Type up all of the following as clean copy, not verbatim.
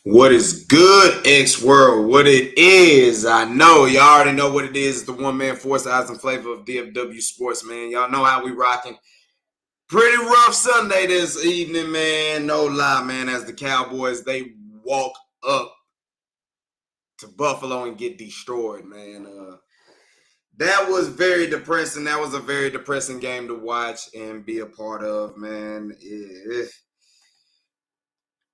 What is good, X World? What it is? I know y'all already know what it is. It's the one man force, eyes and flavor of DFW Sports, man. Y'all know how we rocking. Pretty rough Sunday this evening, man. No lie, man. As the Cowboys they walk up to Buffalo and get destroyed, man. That was very depressing. That was a very depressing game to watch and be a part of, man.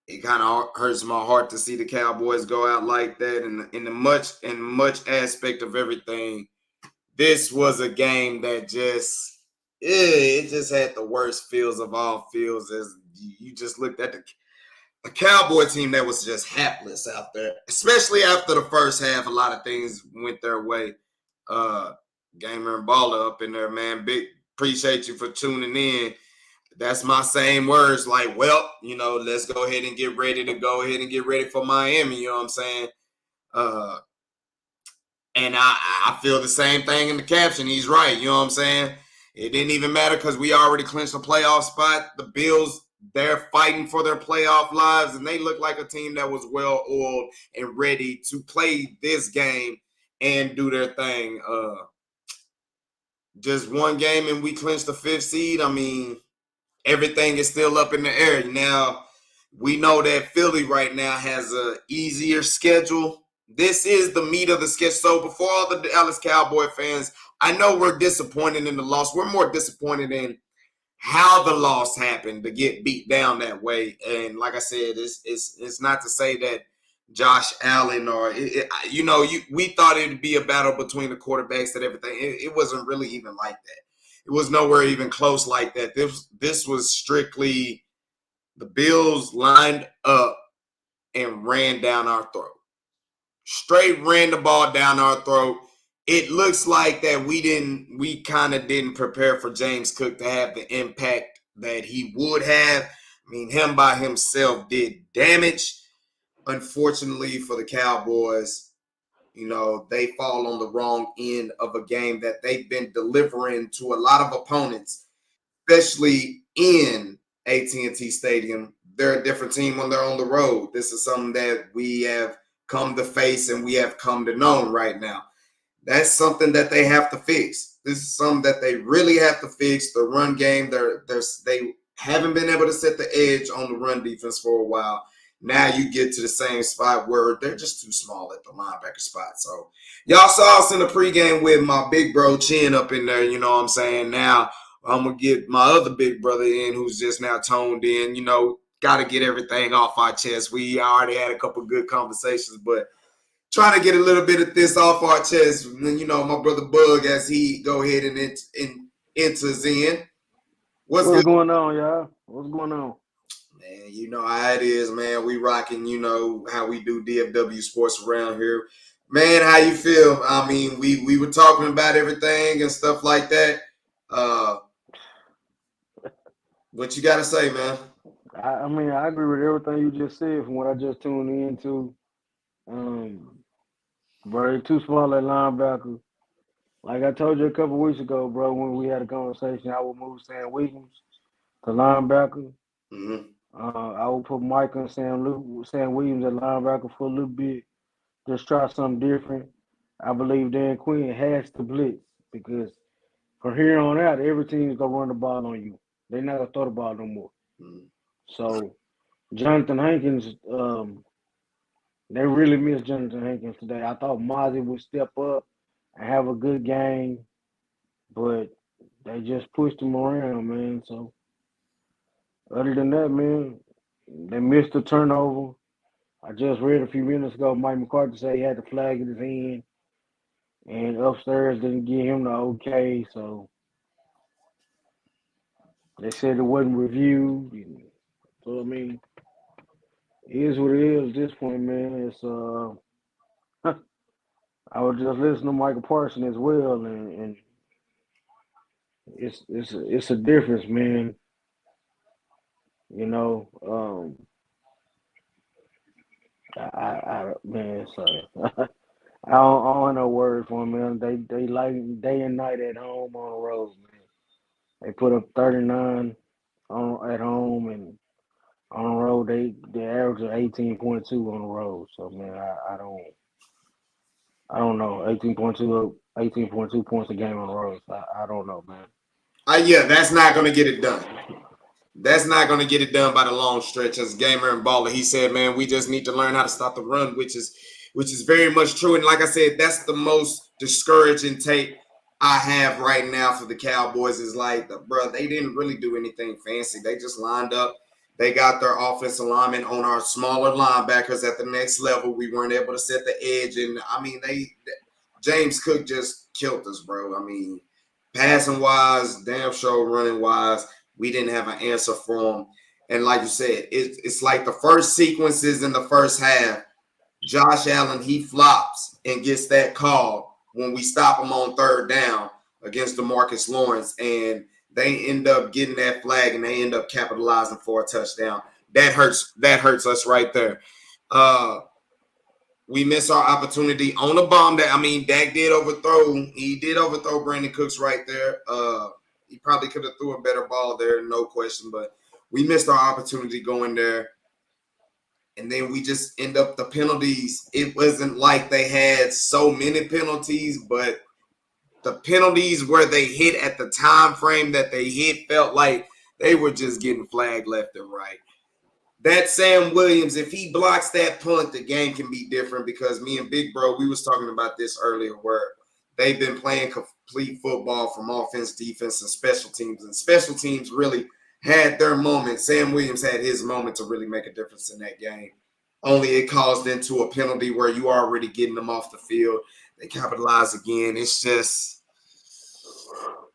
It kind of hurts my heart to see the Cowboys go out like that. And in the much aspect of everything, this was a game that it just had the worst feels of all feels. As you just looked at the Cowboy team that was just hapless out there, especially after the first half. A lot of things went their way. Uh, Gamer and Baller up in there, man. Big appreciate you for tuning in. That's my same words. Like, well, let's go ahead and get ready for Miami. You know what I'm saying? Uh, and I feel the same thing in the caption. He's right. You know what I'm saying? It didn't even matter because we already clinched a playoff spot. The Bills, they're fighting for their playoff lives, and they look like a team that was well oiled and ready to play this game and do their thing. Just one game and we clinched the fifth seed. I mean, everything is still up in the air. Now, we know that Philly right now has a easier schedule. This is the meat of the schedule. So before all the Dallas Cowboy fans, I know we're disappointed in the loss. We're more disappointed in how the loss happened to get beat down that way. And like I said, it's not to say that Josh Allen we thought it'd be a battle between the quarterbacks and everything. It wasn't really even like that. It was nowhere even close like that. This was strictly the Bills lined up and ran down our throat. Straight ran the ball down our throat. It looks like that we kind of didn't prepare for James Cook to have the impact that he would have. I mean, him by himself did damage. Unfortunately for the Cowboys, they fall on the wrong end of a game that they've been delivering to a lot of opponents, especially in AT&T Stadium. They're a different team when they're on the road. This is something that we have come to face and we have come to know right now. That's something that they have to fix. This is something that they really have to fix. The run game, they haven't been able to set the edge on the run defense for a while. Now you get to the same spot where they're just too small at the linebacker spot. So y'all saw us in the pregame with my big bro Chin up in there. You know what I'm saying? Now I'm going to get my other big brother in who's just now toned in. Got to get everything off our chest. We already had a couple good conversations, but trying to get a little bit of this off our chest. My brother Bug, as he go ahead and enters in. What's What's good, going on, y'all? What's going on? man? You know how it is, man. We rocking, how we do DFW sports around here. Man, how you feel? I mean, we were talking about everything and stuff like that. Uh, what you got to say, man? I mean, I agree with everything you just said from what I just tuned into. Um, bro, they too small at linebacker. Like I told you a couple weeks ago, bro, when we had a conversation, I would move Sam Williams to linebacker. Mm-hmm. I would put Mike and Sam Williams at linebacker for a little bit. Just try something different. I believe Dan Quinn has to blitz because from here on out, every team's gonna run the ball on you. They're not gonna throw the ball no more. Mm-hmm. So Jonathan Hankins, they really missed Jonathan Hankins today. I thought Mozzie would step up and have a good game, but they just pushed him around, man. So other than that, man, they missed a turnover. I just read a few minutes ago Mike McCarthy say he had the flag in his hand, and upstairs didn't give him the okay. So they said it wasn't reviewed. So I mean, it is what it is at this point, man. It's I was just listening to Michael Parson as well, and it's a difference, man. You know, man, sorry, I don't have no words for 'em, man. They like day and night at home on the road, man. They put up 39 at home and On the road, they average of 18.2 on the road. So man, I don't know 18.2 points a game on the road. So I don't know, man. Yeah, that's not gonna get it done. That's not going to get it done by the long stretch. As Gamer and Baller, he said, "Man, we just need to learn how to stop the run," which is very much true. And like I said, that's the most discouraging take I have right now for the Cowboys. Is like, bro, they didn't really do anything fancy. They just lined up. They got their offensive linemen on our smaller linebackers at the next level. We weren't able to set the edge, and I mean, James Cook just killed us, bro. I mean, passing wise, damn sure running wise, we didn't have an answer for him. And like you said, it's like the first sequences in the first half, Josh Allen, he flops and gets that call when we stop him on third down against DeMarcus Lawrence. And they end up getting that flag and they end up capitalizing for a touchdown. That hurts us right there. We miss our opportunity on a bomb that, I mean, Dak did overthrow. He did overthrow Brandon Cooks right there. He probably could have threw a better ball there, no question, but we missed our opportunity going there. And then we just end up the penalties. It wasn't like they had so many penalties, but the penalties where they hit at the time frame that they hit felt like they were just getting flagged left and right. That Sam Williams, if he blocks that punt, the game can be different, because me and Big Bro, we was talking about this earlier, where they've been playing complete football from offense, defense, and special teams. And special teams really had their moment. Sam Williams had his moment to really make a difference in that game. Only it caused into a penalty where you are already getting them off the field. They capitalize again. It's just,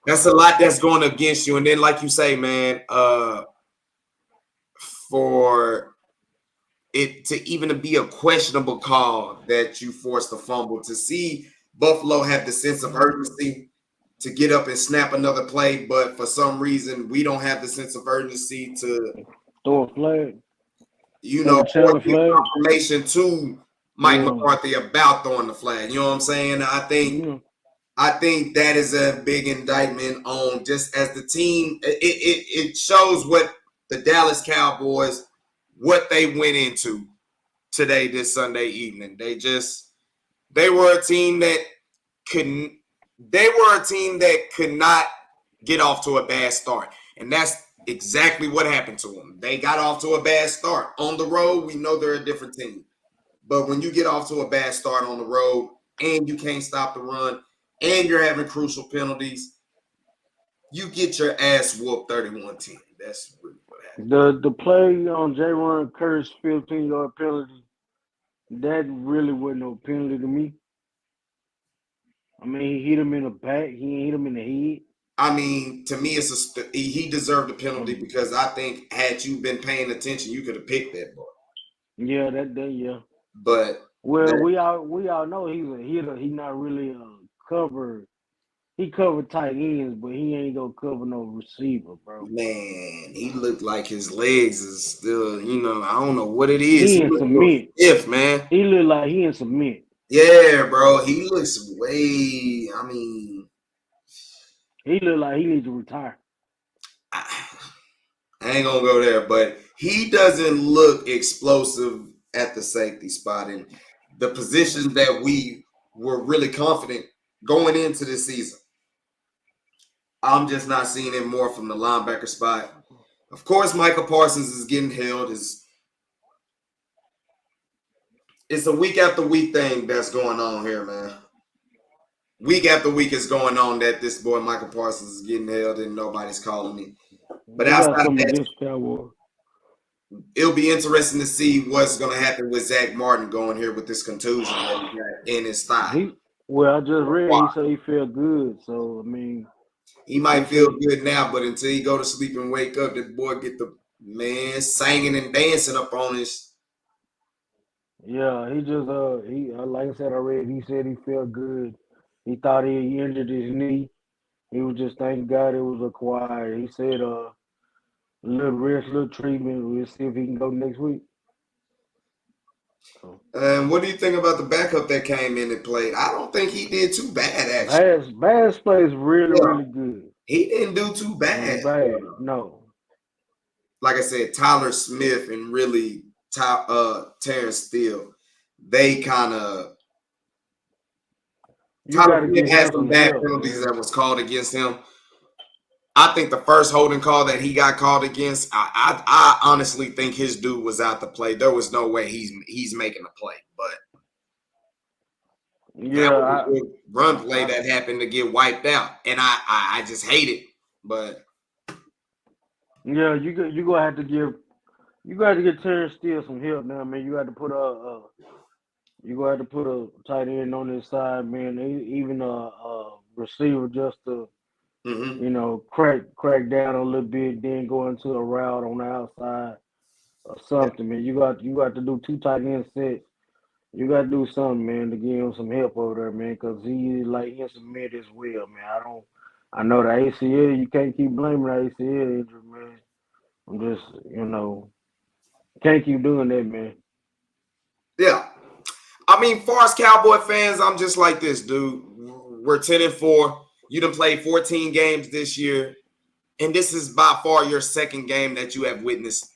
that's a lot that's going against you. And then, like you say, man, for it to even be a questionable call that you forced a fumble, to see Buffalo have the sense of urgency to get up and snap another play, but for some reason we don't have the sense of urgency to, Throw a flag, throw or a challenge give flag. confirmation to Mike Yeah, McCarthy about throwing the flag. You know what I'm saying? yeah. I think that is a big indictment on just as the team. It shows what the Dallas Cowboys, what they went into today, this Sunday evening. They were a team that couldn't. They were a team that could not get off to a bad start, and that's exactly what happened to them. They got off to a bad start on the road. We know they're a different team, but when you get off to a bad start on the road and you can't stop the run and you're having crucial penalties, you get your ass whooped 31-10. That's really what happened. The play on J. Curse 15-yard penalty, that really wasn't no penalty to me. I mean, he hit him in the back. He ain't hit him in the head. I mean, to me, he deserved a penalty, Um, because I think had you been paying attention, you could have picked that ball. yeah, that yeah. But Well, that, we all know he's a hitter. He not really cover. He covered tight ends, but he ain't gonna cover no receiver, bro. man, he looked like his legs is still, I don't know what it is. He He in looked a little cement. stiff, man. He look like he in cement. Yeah, bro. He looks way. I mean, He look like he needs to retire. I ain't gonna go there, but he doesn't look explosive at the safety spot. And the positions that we were really confident going into this season, I'm just not seeing it more from the linebacker spot. Of course, Michael Parsons is getting held. It's a week after week thing that's going on here, man. Week after week is going on that this boy Michael Parsons is getting held and nobody's calling me. But They got outside of some that, against Cowboys. it'll be interesting to see what's going to happen with Zach Martin going here with this contusion that he got in his thigh. I just read he said he felt good. So I mean, He might he feel said, good now, but until he go to sleep and wake up, that boy get the man singing and dancing up on his. yeah, he just he like I said, I read he said he felt good. He thought he injured his knee. He was just thank God it was acquired. He said little rest, little treatment. We'll see if he can go next week. So And what do you think about the backup that came in and played? I don't think he did too bad, actually. Bass plays really, Yeah, really good. he didn't do too Ain't bad. bad. No. like I said, Tyler Smith and really Terrence Steele, they kind of You got Tyler to Smith get had him some some bad help, penalties man. that was called against him. I think the first holding call that he got called against, I honestly think his dude was out to play. There was no way he's making a play, but that Yeah, was a good run play I that happened to get wiped out, and I just hate it. But yeah, you gonna have to give you got to get Terrence Steele some help now, man. You got to put you gonna have to put a tight end on this side, man. Even a receiver just to mm-hmm. crack down a little bit, then go into a route on the outside or Yeah, something, man. You got to do two tight end sets. You got to do something, man, to give him some help over there, man, because he is like in some mid as well, man. I know the ACL. You can't keep blaming the ACL injury, man. I'm just, can't keep doing that, man. yeah. I mean, far as Cowboy fans, I'm just like this, dude. We're 10-4. You done played 14 games this year, and this is by far your second game that you have witnessed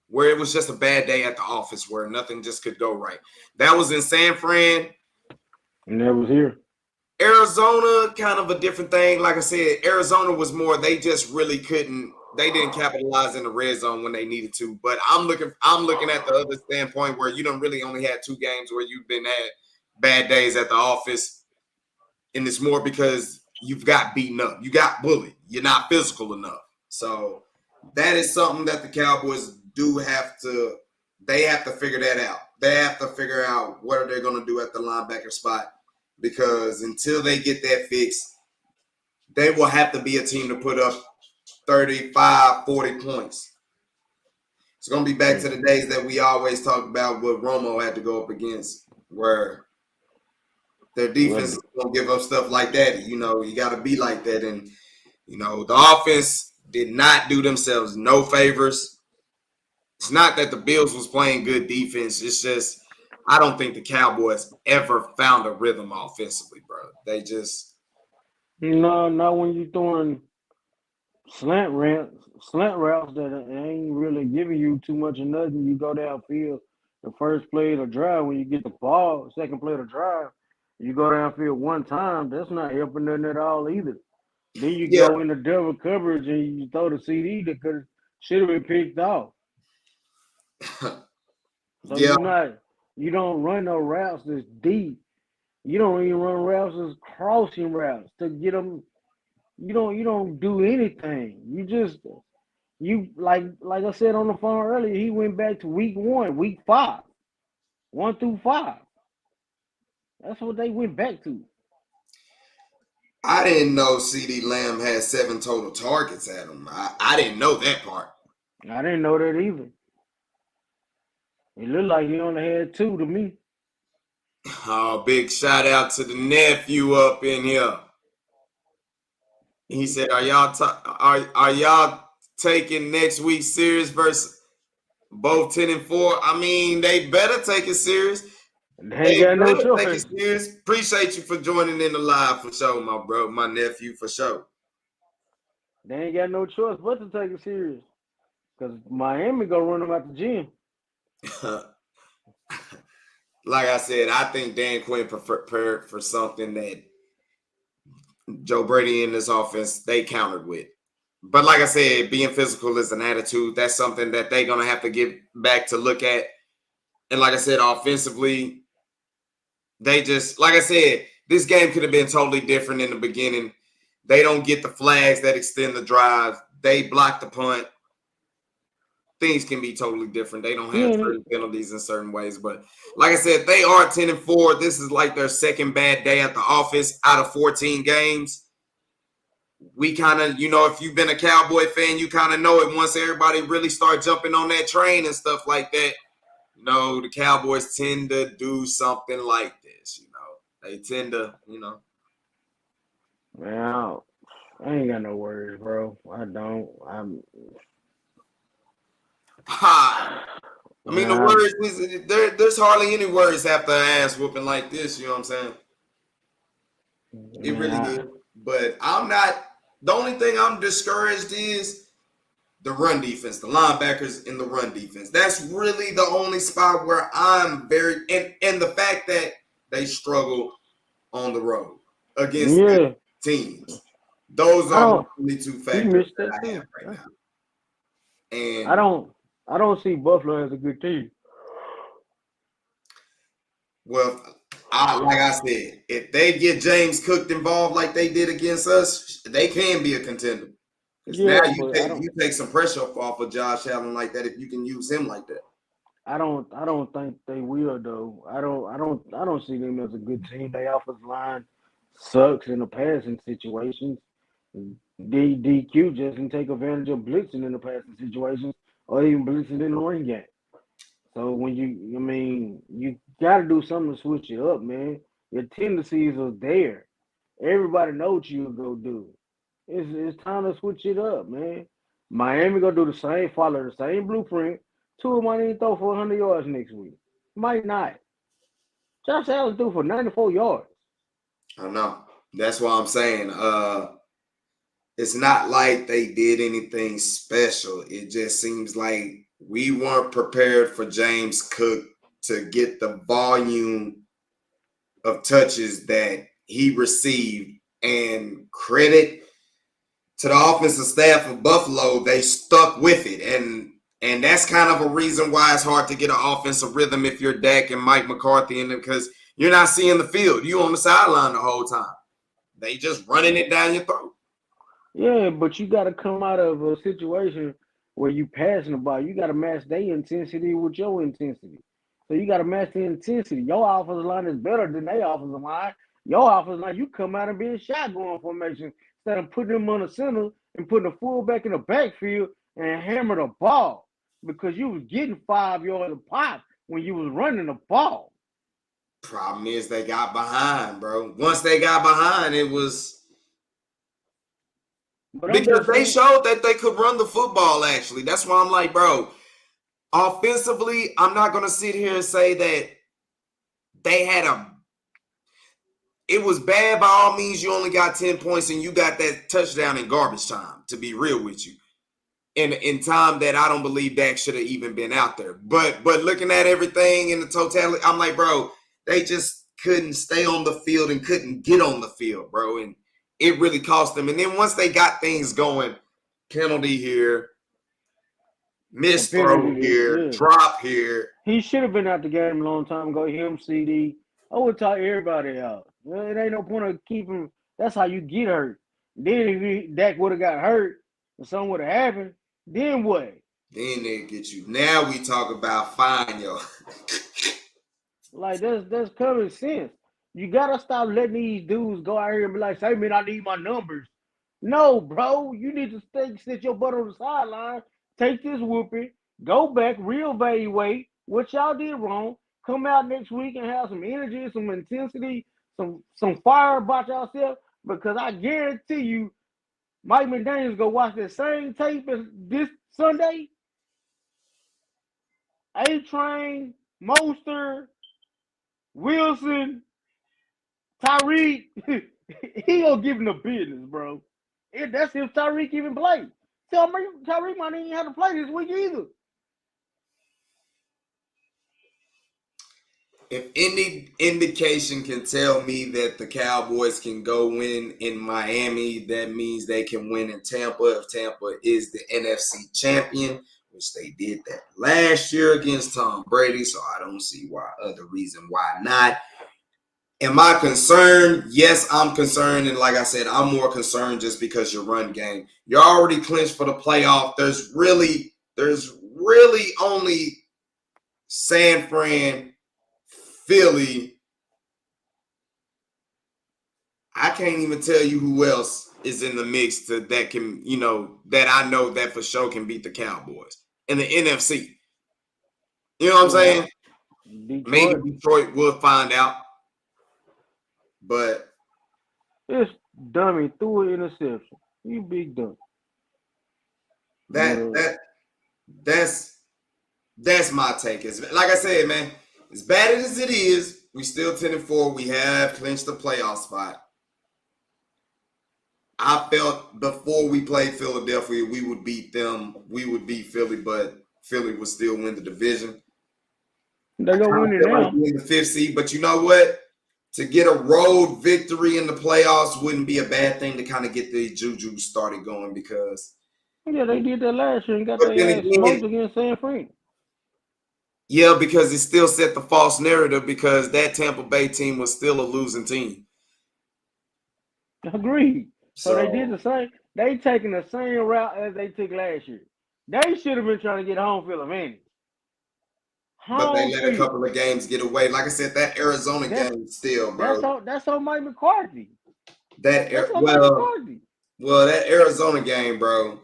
where it was just a bad day at the office where nothing just could go right. That was in San Fran. And that was here. Arizona, kind of a different thing. Like I said, Arizona was more, they just really couldn't, they didn't capitalize in the red zone when they needed to. But I'm looking at the other standpoint where you don't really only had 2 games where you've been at bad days at the office. And it's more because you've got beaten up. You got bullied. You're not physical enough. So that is something that the Cowboys do have to, they have to figure that out. They have to figure out what are they going to do at the linebacker spot, because until they get that fixed, they will have to be a team to put up 35, 40 points. It's going to be back to the days that we always talk about what Romo had to go up against, where their defense Well, is going to give up stuff like that. You got to be like that. And, the offense did not do themselves no favors. It's not that the Bills was playing good defense. It's just, I don't think the Cowboys ever found a rhythm offensively, bro. They just, no, not when you throwing slant routes that ain't really giving you too much of nothing. You go downfield, the first play of the drive when you get the ball, second play of the drive, you go downfield one time. That's not helping nothing at all either. Then you yeah, go into double coverage and you throw the CD that could should have been picked off. So yeah. you don't run no routes that's deep. You don't even run routes as crossing routes to get them. You don't do anything. You like I said on the phone earlier. He went back to week one, week five, 1 through 5. That's what they went back to. I didn't know CD Lamb had 7 total targets at him. I didn't know that part. I didn't know that either. It looked like he only had 2 to me. Oh, big shout out to the nephew up in here. He said, "Are y'all taking next week's series versus both 10-4? I mean, they better take it serious. They ain't They got no better take it choice. serious. Appreciate you for joining in the live for sure, my bro, my nephew for sure." They ain't got no choice but to take it serious. Cause Miami gonna run them out the gym. Like I said, I think Dan Quinn prepared for something that Joe Brady and this offense they countered with. But like I said, being physical is an attitude. That's something that they're gonna have to get back to look at. And like I said, offensively, they just like I said, this game could have been totally different in the beginning. They don't get the flags that extend the drive. They block the punt. Things can be totally different. They don't He have ain't certain penalties in certain ways. But like I said, they are 10-4. This is like their second bad day at the office out of 14 games. We kind of, if you've been a Cowboy fan, you kind of know it once everybody really start jumping on that train and stuff like that. The Cowboys tend to do something like this. They tend to, man. I ain't got no worries, bro. I don't. ha. I mean, the Man, words is there's hardly any words after an ass whooping like this. You know what I'm saying? It man, really is. But I'm not. The only thing I'm discouraged is the run defense, the linebackers in the run defense. That's really the only spot where I'm very and the fact that they struggle on the road against Yeah, teams. Those I are the don't. only two He factors missed that that I have too. right Yeah. now. I And don't. I don't see Buffalo as a good team. well, like I said, if they get James Cook involved like they did against us, they can be a contender. Because now Yeah, but I don't. you take some pressure off of Josh Allen like that if you can use him like that. I don't. I don't think they will though. I don't. I don't. I don't see them as a good team. Their offensive line sucks in the passing situations. DQ just can take advantage of blitzing in the passing situations or even blitzing in the ring game. So when you, I mean, you got to do something to switch it up, man. Your tendencies are there. Everybody knows what you'll go do. It's time to switch it up, man. Miami gonna do the same, follow the same blueprint. Two might even throw for 100 yards next week. Might not. Josh Allen threw for 94 yards. I know. That's why I'm saying it's not like they did anything special. It just seems like we weren't prepared for James Cook to get the volume of touches that he received. And credit to the offensive staff of Buffalo, they stuck with it. And that's kind of a reason why it's hard to get an offensive rhythm if you're Dak and Mike McCarthy in it, because you're not seeing the field. You on the sideline the whole time. They just running it down your throat. Yeah, but you got to come out of a situation where you passing the ball. You got to match their intensity with your intensity. So you got to match the intensity. Your offensive line is better than their offensive line. Your offensive line, you come out and be a shotgun formation instead of putting them on the center and putting the fullback in the backfield and hammer the ball because you was getting 5 yards a pop when you was running the ball. Problem is they got behind, bro. Once they got behind, it was But I'm because just they saying, showed that they could run the football, actually. That's why I'm like, bro, offensively, I'm not going to sit here and say that they had it was bad by all means. You only got 10 points and you got that touchdown in garbage time, to be real with you. In time that I don't believe Dak should have even been out there. But looking at everything in the totality, I'm like, bro, they just couldn't stay on the field and couldn't get on the field, bro. And it really cost them. And then once they got things going, penalty here, a missed throw penalty, here, yeah. drop here. He should have been out the game a long time ago. Him, CD. I would talk everybody out. Well, it ain't no point of keeping. That's how you get hurt. Then if Dak would have got hurt or something would have happened, then what? Then they get you. Now we talk about fine, yo. Like that's common sense. You gotta stop letting these dudes go out here and be like, "Say, man, I need my numbers." No, bro, you need to sit your butt on the sideline, take this whooping, go back, reevaluate what y'all did wrong, come out next week and have some energy, some intensity, some fire about yourself. Because I guarantee you, Mike McDaniel's gonna watch the same tape as this Sunday. A Train, Monster, Wilson, Tyreek, he gonna give him the business, bro. That's if Tyreek even play. Tell me Tyreek might even have to play this week either. If any indication can tell me that the Cowboys can go win in Miami, that means they can win in Tampa. If Tampa is the NFC champion, which they did that last year against Tom Brady, so I don't see why other reason why not. Am I concerned? Yes, I'm concerned. And like I said, I'm more concerned just because your run game. You're already clinched for the playoff. There's really only San Fran, Philly. I can't even tell you who else is in the mix that can, that I know that for sure can beat the Cowboys in the NFC. You know what I'm Yeah, saying? Maybe Detroit. Detroit will find out, but This dummy threw an interception. You big dumb. But that that that's my take. It's like I said, man. As bad as it is, we still 10-4. We have clinched the playoff spot. I felt before we played Philadelphia, we would beat them. We would beat Philly, but Philly would still win the division. They I gonna kind win of it feel like now. we're in the fifth seed, but you know what? To get a road victory in the playoffs wouldn't be a bad thing to kind of get the juju started going because. Yeah, they did that last year and got But then their ass again, smoked against San Fran. yeah, because it still set the false narrative because that Tampa Bay team was still a losing team. Agreed. So they did the So, same. They taking the same route as they took last year. They should have been trying to get home field advantage. but they Home let a field. couple of games get away. Like I said, that Arizona That's game still, that's bro. on that's on Mike McCarthy. That That's on Mike well, McCarthy. that Arizona game, bro.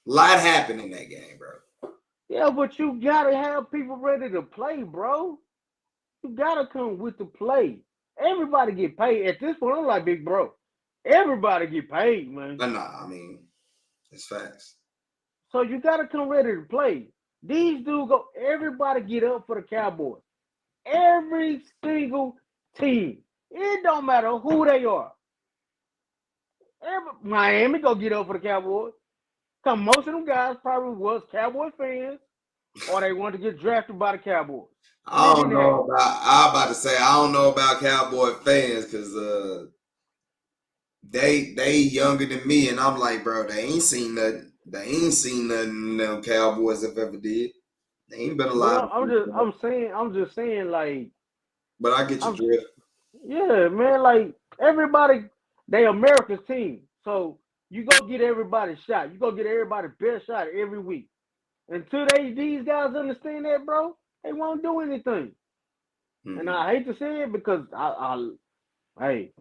Lot happened in that game, bro. Yeah, but you gotta have people ready to play, bro. You gotta come with the play. Everybody get paid. At this point, I'm like big bro. Everybody get paid, man. But nah, I mean, it's facts. So you gotta come ready to play. These dudes go. Everybody get up for the Cowboys. Every single team. It don't matter who they are. Miami go get up for the Cowboys. Cause most of them guys probably was Cowboy fans, or they wanted to get drafted by the Cowboys, and I it don't didn't happen. know about. I'm about to say I don't know about Cowboy fans because they younger than me, and I'm like, bro, they ain't seen nothing. They ain't seen nothing them Cowboys have ever did. They ain't been But alive. I'm just saying, like, But I get your I'm, drift. yeah, man, like everybody, they America's team, so you go get everybody shot. You go get everybody best shot every week. Until these guys understand that, bro, they won't do anything. And Mm-mm. I hate to say it because hey,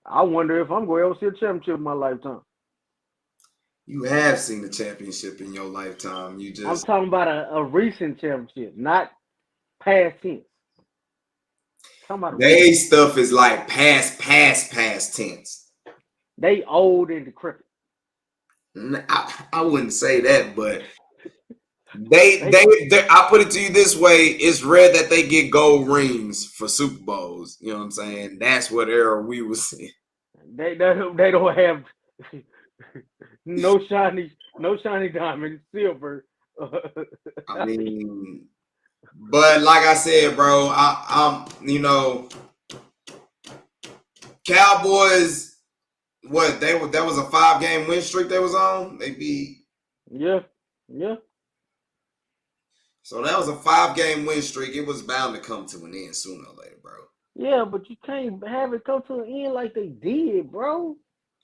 I wonder if I'm going to ever see a championship in my lifetime. You have seen the championship in your lifetime. You I'm just talking about a recent championship, not past tense. I'm talking about a recent. they stuff is like past tense. They old and decrepit. I wouldn't say that, but They I put it to you this way: it's rare that they get gold rings for Super Bowls. You know what I'm saying? That's what era we was in. they don't have no shiny diamond silver. I mean, but like I said, bro, I'm Cowboys. What they were that was a 5 game win streak they was on. They beat Yeah, yeah, so that was a 5 game win streak. It was bound to come to an end sooner or later, bro. yeah. But you can't have it come to an end like they did, bro.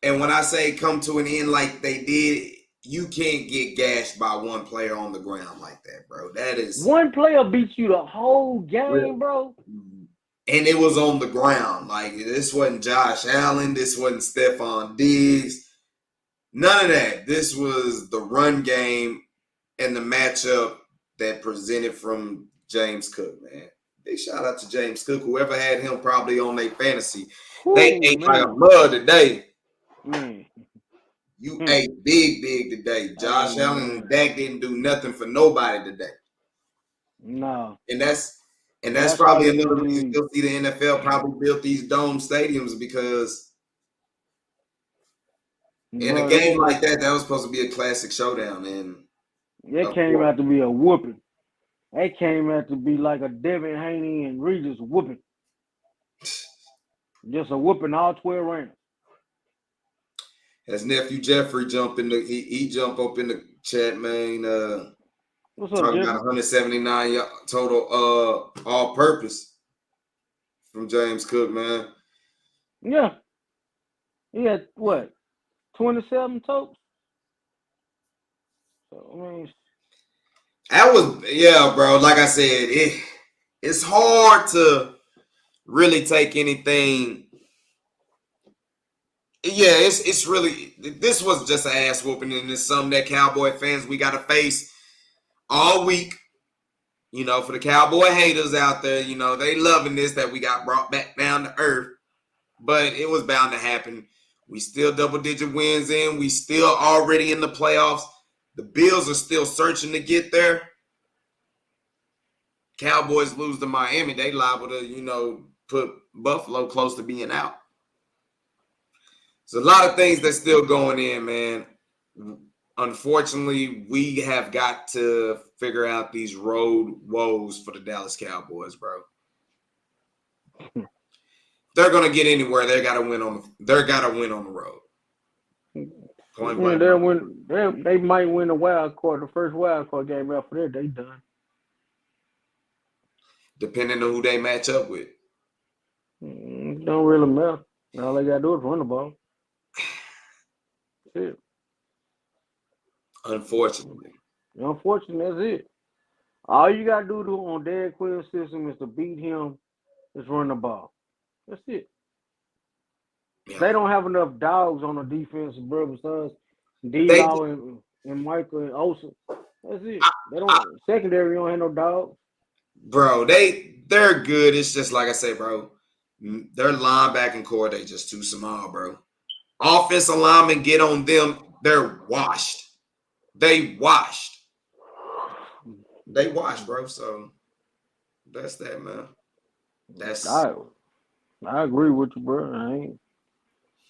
And when I say come to an end like they did, you can't get gashed by one player on the ground like that, bro. That is One player beats you the whole real. game, bro. And it was on the ground. Like this wasn't Josh Allen. This wasn't Stephon Diggs. None of that. This was the run game and the matchup that presented from James Cook, man. Big shout out to James Cook. Whoever had him probably on their fantasy. They Whoo, ate like a man, mud today. man. You Hmm. ate big today. Hey, Josh Allen man. and Dak didn't do nothing for nobody today. No, And that's that's why probably you another need reason these. you'll see the NFL probably built these dome stadiums because in a Bro, game like that, that was supposed to be a classic showdown. And it of came course, out to be a whooping. It came out to be like a Devin Haney and Regis whooping. Just a whooping all 12 rounds. as nephew Jeffrey jump in he jump up in the chat, man. What's up, Talking about Jeffy? 179 total all purpose from James Cook, man. Yeah. He had what? 27 totes? So, I mean, That was yeah, bro. Like I said, it's hard to really take anything. Yeah, it's really this was just an ass whooping, and it's something that Cowboy fans we got to face all week. You know, for the Cowboy haters out there, you know they loving this that we got brought back down to earth, but it was bound to happen. We still double-digit wins in. We still already in the playoffs. The Bills are still searching to get there. Cowboys lose to Miami, they liable to put Buffalo close to being out. There's a lot of things that's still going in, man. Unfortunately, we have got to figure out these road woes for the Dallas Cowboys, bro. They're gonna get anywhere. They gotta win on the road. Point Yeah, blank. they'll win. They might win the wild card, the first wild card game. After that, they done. Depending on who they match up with. Don't really matter. All they gotta do is run the ball. Shit. Unfortunately. Unfortunately, that's it. All you gotta do on Dan Quinn's system is to beat him. Is run the ball. That's it. Yeah. They don't have enough dogs on the defense, bro. Besides They, D-Law and Michael and Olsen. That's it. They don't secondary don't have no dogs. bro, they're good. It's just like I say, bro. Their linebacking core, they just too small, bro. Offensive linemen get on them, they're washed. They washed. They washed, bro. So that's that, man. I agree with you, bro.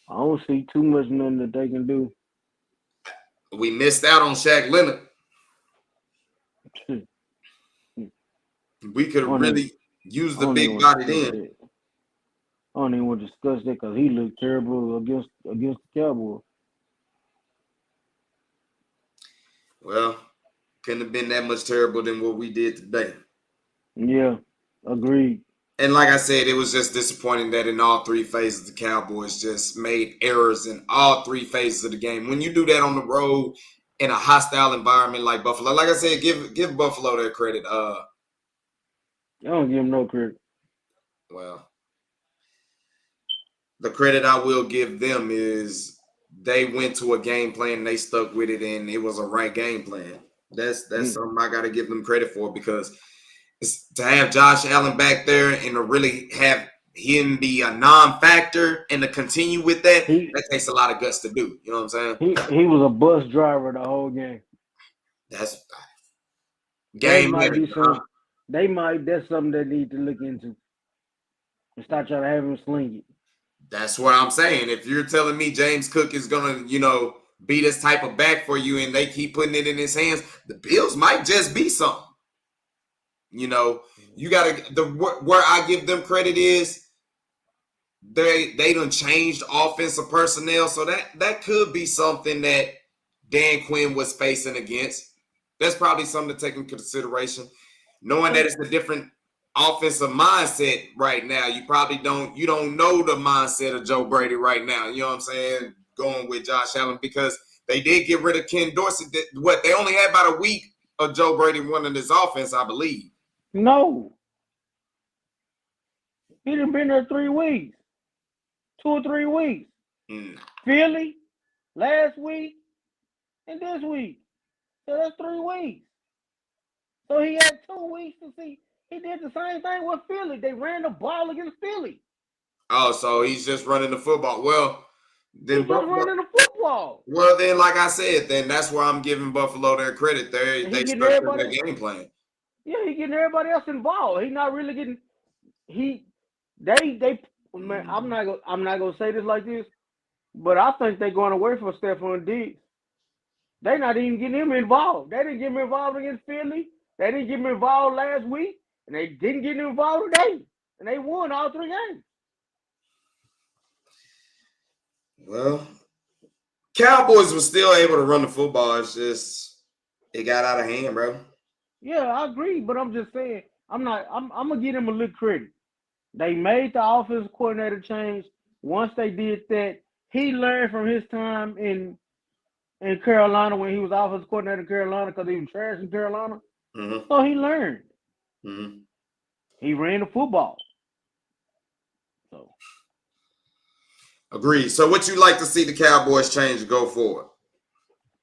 I don't see too much nothing that they can do. We missed out on Shaq Leonard. We could really use I the don't even big want to body discuss then. that. I don't even want to discuss that because he looked terrible against the Cowboys. Well, couldn't have been that much terrible than what we did today. Yeah, agreed. And like I said, it was just disappointing that in all three phases, the Cowboys just made errors in all three phases of the game. When you do that on the road in a hostile environment like Buffalo, like I said, give Buffalo their credit. I don't give him no credit. Well, the credit I will give them is they went to a game plan and they stuck with it, and it was a right game plan. That's something I got to give them credit for, because to have Josh Allen back there and to really have him be a non-factor and to continue with that, that takes a lot of guts to do. You know what I'm saying? He was a bus driver the whole game. That's That game might be manager, huh? some. That's something they need to look into and start trying to have him sling it. That's what I'm saying. If you're telling me James Cook is gonna, be this type of back for you, and they keep putting it in his hands, the Bills might just be something. You gotta where I give them credit is they done changed offensive personnel, so that could be something that Dan Quinn was facing against. That's probably something to take into consideration. Knowing that it's a different offensive mindset right now, you don't know the mindset of Joe Brady right now. You know what I'm saying? Going with Josh Allen, because they did get rid of Ken Dorsey. They only had about a week of Joe Brady running this offense, I believe. No, he done been there 3 weeks, 2 or 3 weeks. Philly last week and this week, so that's 3 weeks. So he had 2 weeks to see. He did the same thing with Philly. They ran the ball against Philly. Oh, so he's just running the football. Well, then he's just running the football. Well, then, like I said, then that's where I'm giving Buffalo their credit. They stuck to their game plan. Yeah, he getting everybody else involved. He not really getting. Man, I'm not gonna say this like this, but I think they're going away from Stephon Diggs. They're not even getting him involved. They didn't get him involved against Philly. They didn't get him involved last week, and they didn't get him involved today. And they won all 3 games. Well, Cowboys were still able to run the football. It's just it got out of hand, bro. Yeah, I agree, but I'm just saying I'm gonna give them a little credit. They made the offensive coordinator change. Once they did that, he learned from his time in Carolina when he was offensive coordinator in Carolina, because he was trash in Carolina. Mm-hmm. So he learned. Mm-hmm. He ran the football. So agreed. So what you like to see the Cowboys change to go forward?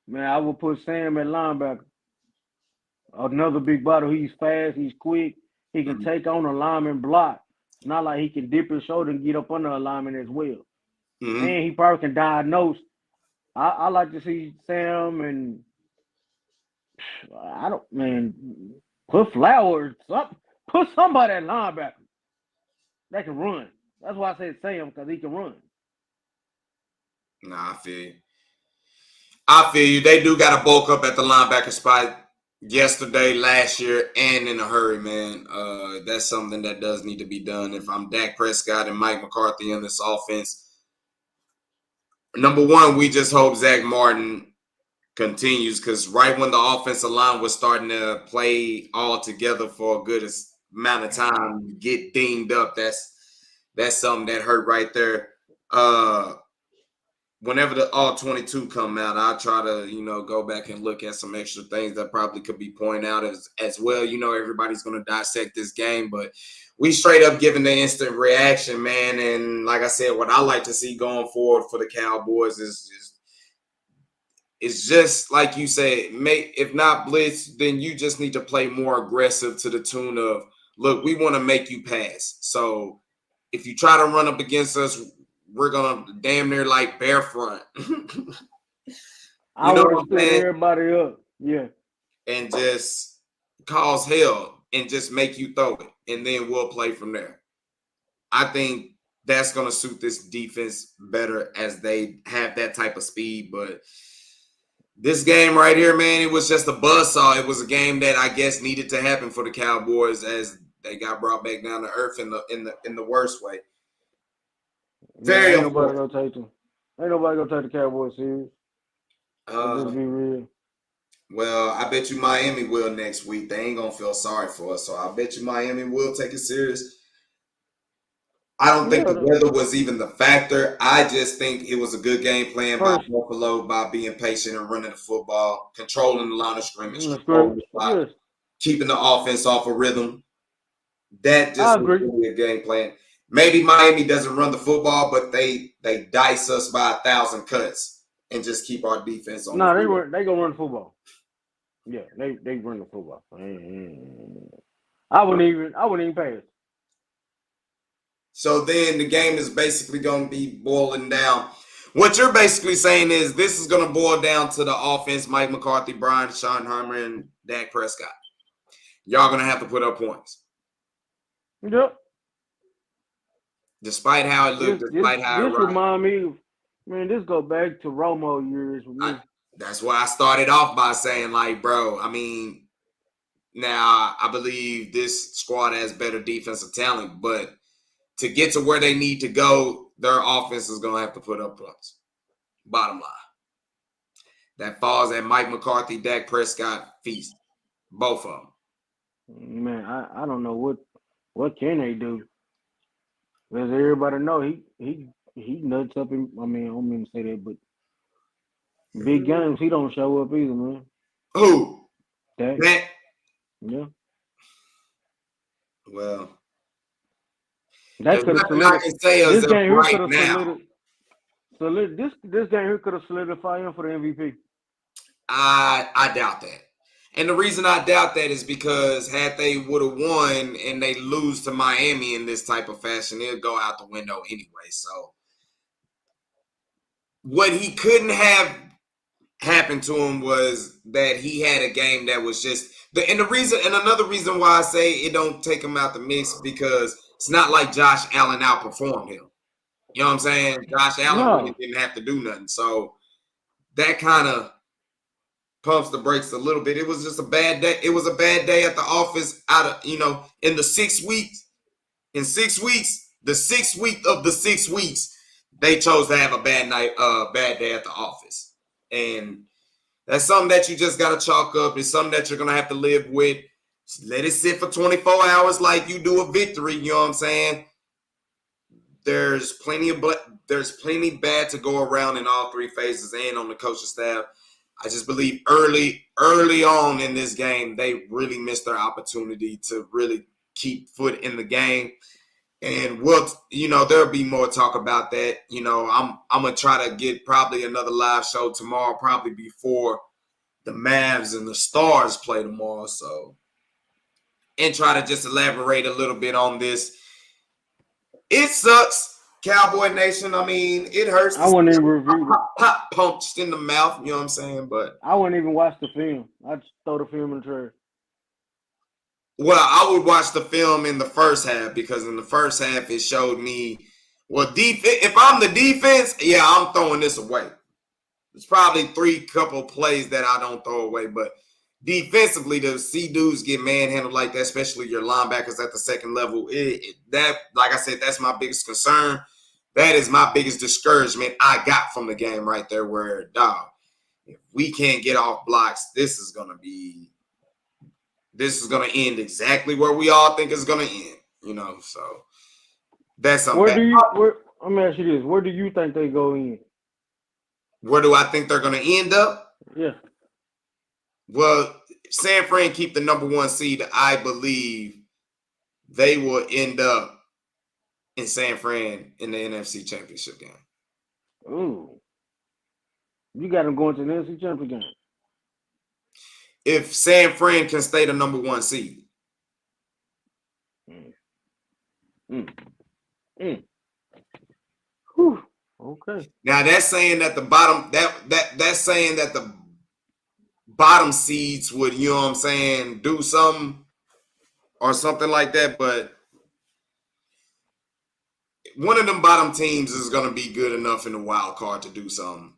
Man, I would put Sam at linebacker. Another big body. He's fast. He's quick. He can take on a lineman block. It's not like he can dip his shoulder and get up under a lineman as well. Mm-hmm. And he probably can diagnose. I like to see Sam, and put Flowers up. Put somebody at linebacker that can run. That's why I said Sam, because he can run. Nah, I feel you. I feel you. They do got to bulk up at the linebacker spot yesterday, last year, and in a hurry, man. That's something that does need to be done. If I'm Dak Prescott and Mike McCarthy in this offense, number one, we just hope Zach Martin continues because right when the offensive line was starting to play all together for a good amount of time, get dinged up. That's something that hurt right there. Whenever the all 22 come out, I'll try to, go back and look at some extra things that probably could be pointed out as well. Everybody's going to dissect this game, but we straight up giving the instant reaction, man. And like I said, what I like to see going forward for the Cowboys is just like you said, if not blitz, then you just need to play more aggressive to the tune of, look, we want to make you pass. So if you try to run up against us, we're gonna damn near like bear front. I would have stood everybody up, yeah, and just cause hell and just make you throw it, and then we'll play from there. I think that's gonna suit this defense better as they have that type of speed. But this game right here, man, it was just a buzzsaw. It was a game that I guess needed to happen for the Cowboys as they got brought back down to earth in the worst way. Very ain't nobody gonna take them. Ain't nobody gonna take the Cowboys serious. Just be real. Well, I bet you Miami will next week. They ain't gonna feel sorry for us, so I bet you Miami will take it serious. I don't think the weather was even the factor. I just think it was a good game plan by Buffalo by being patient and running the football, controlling the line of scrimmage, keeping the offense off a rhythm. That just was really a game plan. Maybe Miami doesn't run the football, but they dice us by 1,000 cuts and just keep our defense on. No, they gonna run the football. Yeah, they run the football. I wouldn't even pass. So then the game is basically going to be boiling down. What you're basically saying is this is going to boil down to the offense: Mike McCarthy, Brian Schottenheimer, and Dak Prescott. Y'all going to have to put up points. Yep. Despite how it looked, despite how it this remind me, man, this go back to Romo years with me. That's why I started off by saying, like, bro, I mean, now I believe this squad has better defensive talent, but to get to where they need to go, their offense is going to have to put up points. Bottom line. That falls at Mike McCarthy, Dak Prescott feast. Both of them. Man, I don't know what can they do. Because everybody know he nuts up in, I mean, I don't mean to say that, but big games, he don't show up either, man. Who? Dak. Yeah. Well, that could have this game here could have this game here could have solidified him for the MVP. I doubt that. And the reason I doubt that is because had they would have won and they lose to Miami in this type of fashion, it'll go out the window anyway. So what he couldn't have happened to him was that he had a game that was just another reason why I say it don't take him out the mix because it's not like Josh Allen outperformed him. You know what I'm saying? Josh Allen really didn't have to do nothing. So that kind of pumps the brakes a little bit. It was just a bad day. It was a bad day at the office in the 6 weeks. In 6 weeks, the 6th week of the 6 weeks, they chose to have a bad day at the office. And that's something that you just got to chalk up. It's something that you're going to have to live with. Let it sit for 24 hours like you do a victory. You know what I'm saying? There's plenty bad to go around in all 3 phases and on the coaching staff. I just believe early on in this game, they really missed their opportunity to really keep foot in the game. And there'll be more talk about that. I'm gonna try to get probably another live show tomorrow, probably before the Mavs and the Stars play tomorrow. So, and try to just elaborate a little bit on this. It sucks. Cowboy Nation, I mean, it hurts. I wouldn't even review it. Pop punched in the mouth, you know what I'm saying? But I wouldn't even watch the film. I'd just throw the film in the trash. Well, I would watch the film in the first half because in the first half it showed me Well, if I'm the defense, yeah, I'm throwing this away. There's probably 3 couple plays that I don't throw away, but defensively, to see dudes get manhandled like that, especially your linebackers at the second level, that, like I said, that's my biggest concern. That is my biggest discouragement I got from the game right there. Where, dog, if we can't get off blocks, this is gonna end exactly where we all think it's gonna end. So that's something bad. Let me ask you this: where do you think they go in? Where do I think they're gonna end up? Yeah. Well, San Fran keep the number 1 seed. I believe they will end up in San Fran in the NFC Championship game. Ooh. You got them going to the NFC Championship game. If San Fran can stay the number 1 seed. Whew. Okay. Now that's saying that the bottom that's saying that the bottom seeds would, you know what I'm saying, do something or something like that, but one of them bottom teams is going to be good enough in the wild card to do something.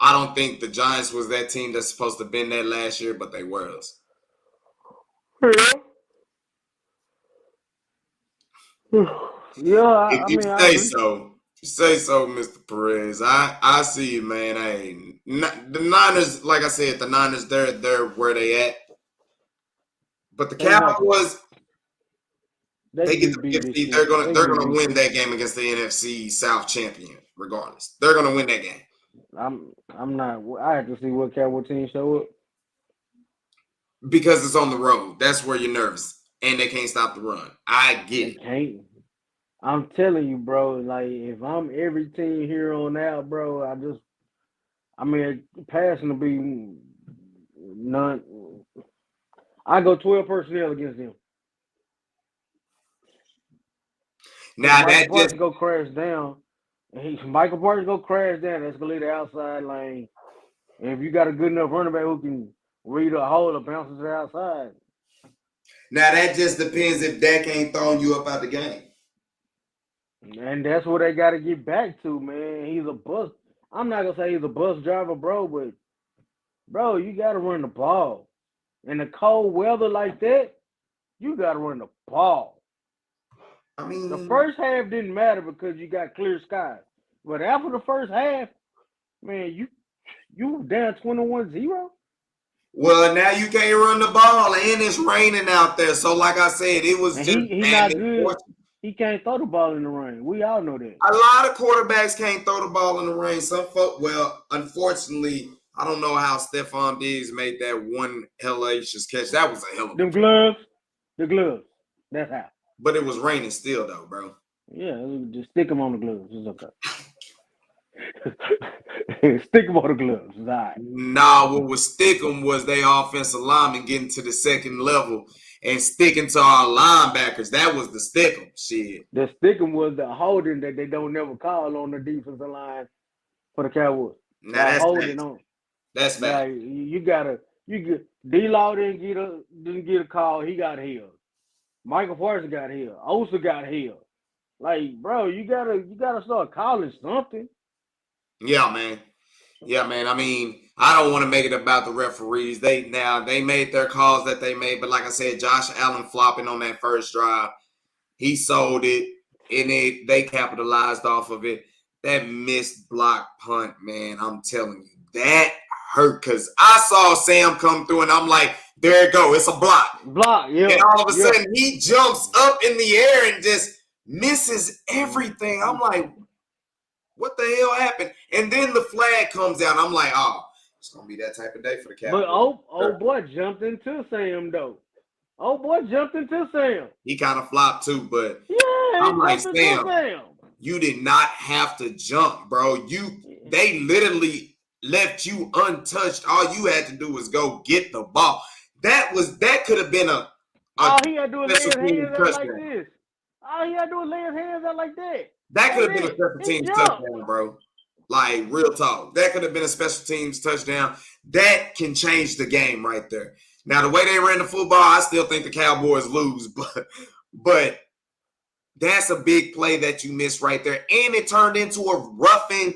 I don't think the Giants was that team that's supposed to have been there last year, but they was. Yeah, If you say so, Mr. Perez. I see you, man. The Niners, like I said, the Niners, they're where they at. But the Cowboys, they get the 50. They're gonna win that game against the NFC South champion, regardless. They're gonna win that game. I'm not. I have to see what Cowboy team show up because it's on the road. That's where you're nervous, and they can't stop the run. I get it. Can't. I'm telling you, bro. Like if I'm every team here on out, bro, passing to be none. I go 12 personnel against them. Now Michael Parsons go crash down. Michael Parsons go crash down. That's gonna leave the outside lane. And if you got a good enough running back who can read a hole or bounce to the outside. Now that just depends if Dak ain't throwing you up out the game. And that's what they got to get back to, man. He's a bus. I'm not gonna say he's a bus driver, bro, but bro, you got to run the ball. In the cold weather like that, you got to run the ball. I mean, the first half didn't matter because you got clear skies. But after the first half, man, you down 21-0. Well, now you can't run the ball, and it's raining out there. So, like I said, it was just he not good. He can't throw the ball in the rain. We all know that. A lot of quarterbacks can't throw the ball in the rain. Some folk, well, unfortunately, I don't know how Stephon Diggs made that one hellacious catch. That was a hell of a them gloves. The gloves. That's how. But it was raining still, though, bro. Yeah, just stick them on the gloves. It's okay. Stick them on the gloves. It's all right. Nah, what was sticking was they offensive linemen getting to the second level and sticking to our linebackers. That was the stickum shit. The stickum was the holding that they don't never call on the defensive line for the Cowboys. Now that's holding on. That's bad. Like, D-Law didn't get a call. He got held. Michael Parsons got held. Osa got held. Like, bro, you gotta start calling something. Yeah, man. I mean, I don't want to make it about the referees. They made their calls that they made, but like I said, Josh Allen flopping on that first drive, he sold it, and they capitalized off of it. That missed block punt, man, I'm telling you, that hurt because I saw Sam come through, and I'm like, there it go, it's a block. Yeah. And all of a sudden, he jumps up in the air and just misses everything. I'm like, what the hell happened? And then the flag comes out. I'm like, oh, it's going to be that type of day for the Cowboys. But old boy jumped into Sam, though. Old boy jumped into Sam. He kind of flopped, too, but I'm like, Sam, you did not have to jump, bro. They literally left you untouched. All you had to do was go get the ball. That could have been a all he had to do was lay his hands out like this. All he had to do was lay his hands out like that. That could have been a special teams touchdown, bro. Like, real talk. That could have been a special teams touchdown. That can change the game right there. Now, the way they ran the football, I still think the Cowboys lose, but That's a big play that you missed right there. And it turned into a roughing.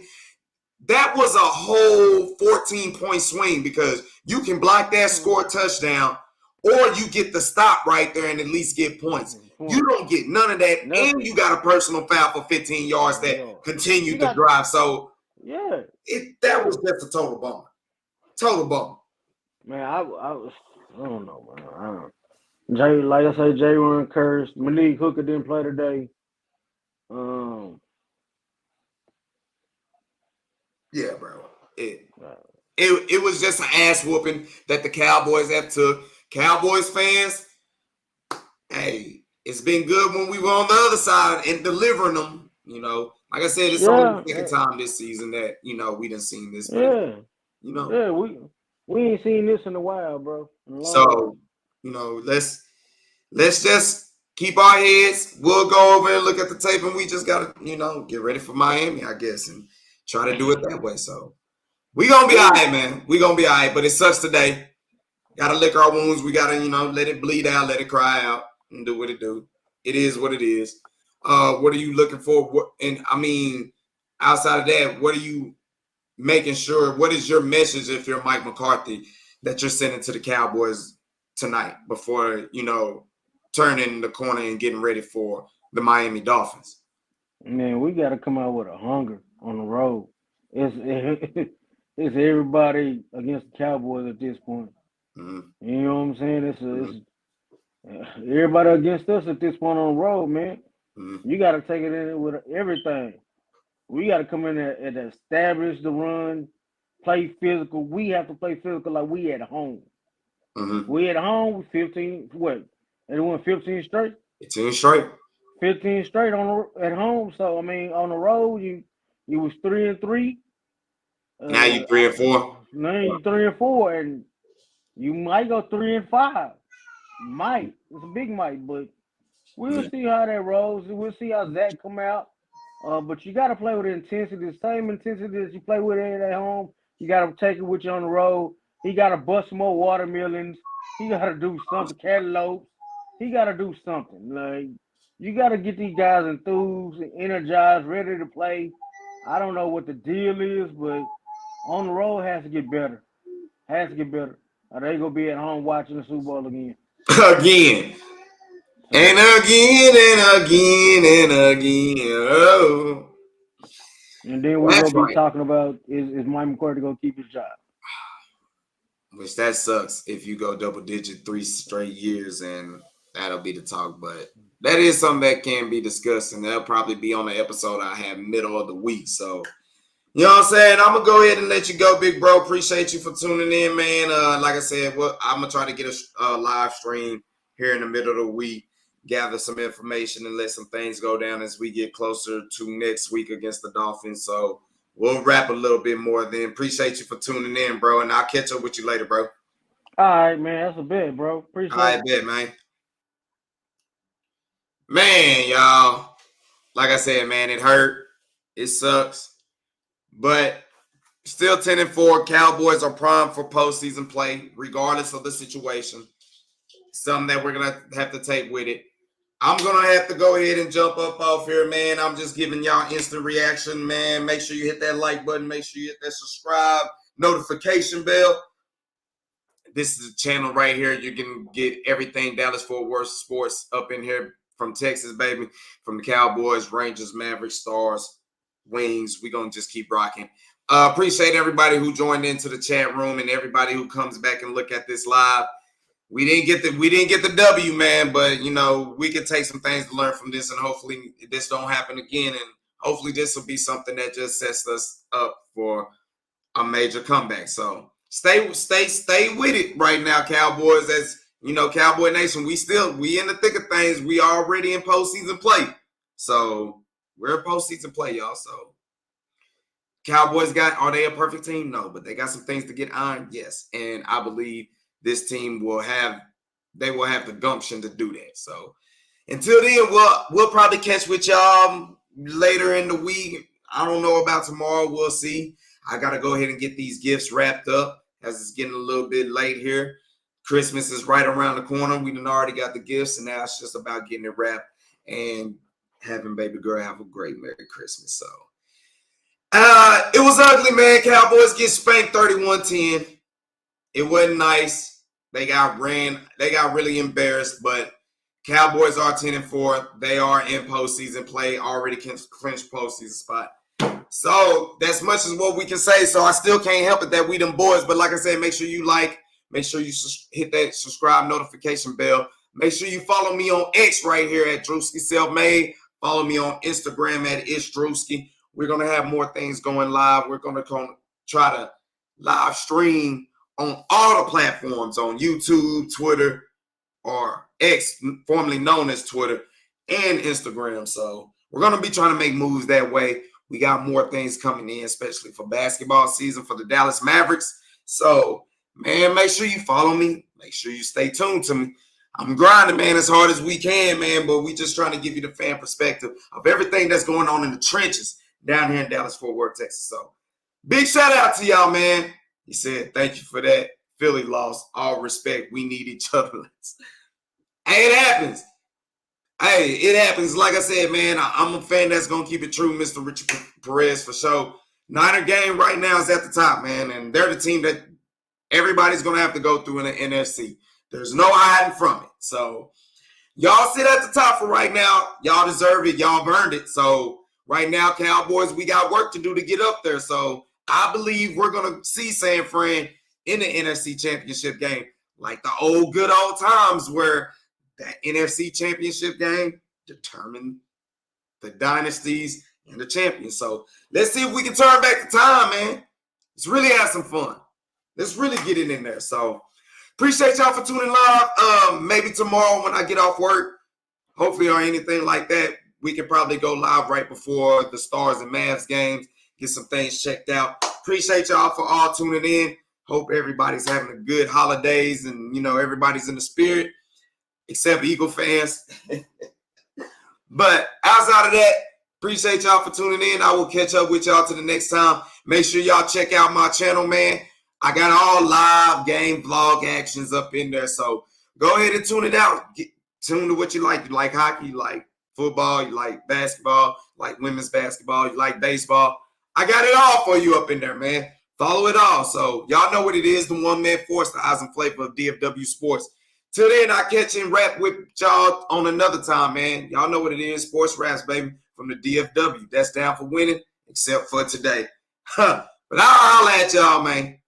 That was a whole 14-point swing because you can block that, score a touchdown, or you get the stop right there and at least get points. You don't get none of that. Nothing. And you got a personal foul for 15 yards that continued the drive. So, that was just a total bummer. Total bummer. Man, I don't know, man. Like I say, Jay run cursed. Malik Hooker didn't play today. Yeah, bro. It was just an ass whooping that the Cowboys have took. Cowboys fans, hey, it's been good when we were on the other side and delivering them. You know, like I said, it's only the second time this season that we done seen this. But, we ain't seen this in a while, bro. So, let's just keep our heads. We'll go over and look at the tape, and we just gotta, get ready for Miami, I guess, and try to do it that way. So we gonna be all right, man. We gonna be all right, but it sucks today. Gotta lick our wounds. We gotta, let it bleed out, let it cry out, and do what it do. It is what it is. What are you looking for? Outside of that, what are you making sure? What is your message if you're Mike McCarthy that you're sending to the Cowboys tonight before turning the corner and getting ready for the Miami Dolphins? Man, we got to come out with a hunger on the road. It's everybody against the Cowboys at this point. Mm-hmm. You know what I'm saying? It's everybody against us at this point on the road, man. Mm-hmm. You got to take it in with everything. We got to come in there and establish the run, play physical. We have to play physical like we at home. Mm-hmm. We at home, 15, what? They won 15 straight? 15 straight. 15 straight at home. So, on the road, you was 3-3. Now you 3-4. Now you 3-4, and you might go 3-5. Might. It's a big might, but we'll see how that rolls. We'll see how Zach come out. But you got to play with intensity, the same intensity as you play with it at home. You got to take it with you on the road. He got to bust more watermelons. He got to do something, cantaloupes. He got to do something. Like, you got to get these guys enthused, energized, ready to play. I don't know what the deal is, but on the road has to get better. Has to get better. Or they going to be at home watching the Super Bowl again. Again. And again and again and again. Oh. And then we're going to be talking about is Mike McCarthy going to keep his job? Which that sucks if you go double digit 3 straight years, and that'll be the talk. But that is something that can be discussed, and that'll probably be on the episode I have middle of the week. So, you know what I'm saying? I'm going to go ahead and let you go, big bro. Appreciate you for tuning in, man. Like I said, I'm going to try to get a live stream here in the middle of the week, gather some information, and let some things go down as we get closer to next week against the Dolphins. So we'll wrap a little bit more then. Appreciate you for tuning in, bro, and I'll catch up with you later, bro. All right, man. That's a bet, bro. Appreciate it. All right, bet, man. Man, y'all, like I said, man, it hurt. It sucks. But still 10-4. Cowboys are primed for postseason play, regardless of the situation. Something that we're going to have to take with it. I'm going to have to go ahead and jump up off here, man. I'm just giving y'all instant reaction, man. Make sure you hit that like button. Make sure you hit that subscribe notification bell. This is the channel right here. You can get everything Dallas Fort Worth sports up in here from Texas, baby. From the Cowboys, Rangers, Mavericks, Stars, Wings. We're going to just keep rocking. Appreciate everybody who joined into the chat room and everybody who comes back and look at this live. We didn't get the W, man, but we can take some things to learn from this, and hopefully this don't happen again, and hopefully this will be something that just sets us up for a major comeback. So stay with it right now, Cowboys. As Cowboy Nation, we in the thick of things. We already in postseason play, so we're in postseason play, y'all. So Cowboys are they a perfect team? No, but they got some things to get on. Yes, and I believe this team will have the gumption to do that. So until then, we'll probably catch with y'all later in the week. I don't know about tomorrow. We'll see. I got to go ahead and get these gifts wrapped up as it's getting a little bit late here. Christmas is right around the corner. We done already got the gifts, and now it's just about getting it wrapped and having baby girl have a great Merry Christmas. So it was ugly, man. Cowboys get spanked 31-10. It wasn't nice. They got really embarrassed, but Cowboys are 10-4. They are in postseason play, already clinched postseason spot. So that's much as what we can say. So I still can't help it that we them boys. But like I said, make sure you like, make sure you hit that subscribe notification bell. Make sure you follow me on X right here at Drewski Selfmade. Follow me on Instagram at Drewski. We're gonna have more things going live. We're gonna try to live stream on all the platforms, on YouTube, Twitter, or X, formerly known as Twitter, and Instagram. So we're going to be trying to make moves that way. We got more things coming in, especially for basketball season for the Dallas Mavericks. So, man, make sure you follow me. Make sure you stay tuned to me. I'm grinding, man, as hard as we can, man, but we just trying to give you the fan perspective of everything that's going on in the trenches down here in Dallas-Fort Worth, Texas. So, big shout out to y'all, man. He said, thank you for that. Philly lost. All respect. We need each other. Hey, it happens. Hey, it happens. Like I said, man, I'm a fan that's going to keep it true, Mr. Richard Perez, for sure. Niner game right now is at the top, man, and they're the team that everybody's going to have to go through in the NFC. There's no hiding from it. So, y'all sit at the top for right now. Y'all deserve it. Y'all have earned it. So, right now, Cowboys, we got work to do to get up there. So, I believe we're going to see San Fran in the NFC Championship game like the good old times where that NFC Championship game determined the dynasties and the champions. So let's see if we can turn back the time, man. Let's really have some fun. Let's really get it in there. So appreciate y'all for tuning live. Maybe tomorrow when I get off work, hopefully, or anything like that, we can probably go live right before the Stars and Mavs games, get some things checked out. Appreciate y'all for all tuning in. Hope everybody's having a good holidays and, everybody's in the spirit, except Eagle fans. But outside of that, appreciate y'all for tuning in. I will catch up with y'all to the next time. Make sure y'all check out my channel, man. I got all live game vlog actions up in there. So go ahead and tune it out. Tune to what you like. You like hockey, you like football, you like basketball, you like women's basketball, you like baseball. I got it all for you up in there, man. Follow it all. So y'all know what it is, the one-man force, the eyes and flavor of DFW Sports. Till then, I catch and rap with y'all on another time, man. Y'all know what it is, sports raps, baby, from the DFW. That's down for winning, except for today. But I'll holler at y'all, man.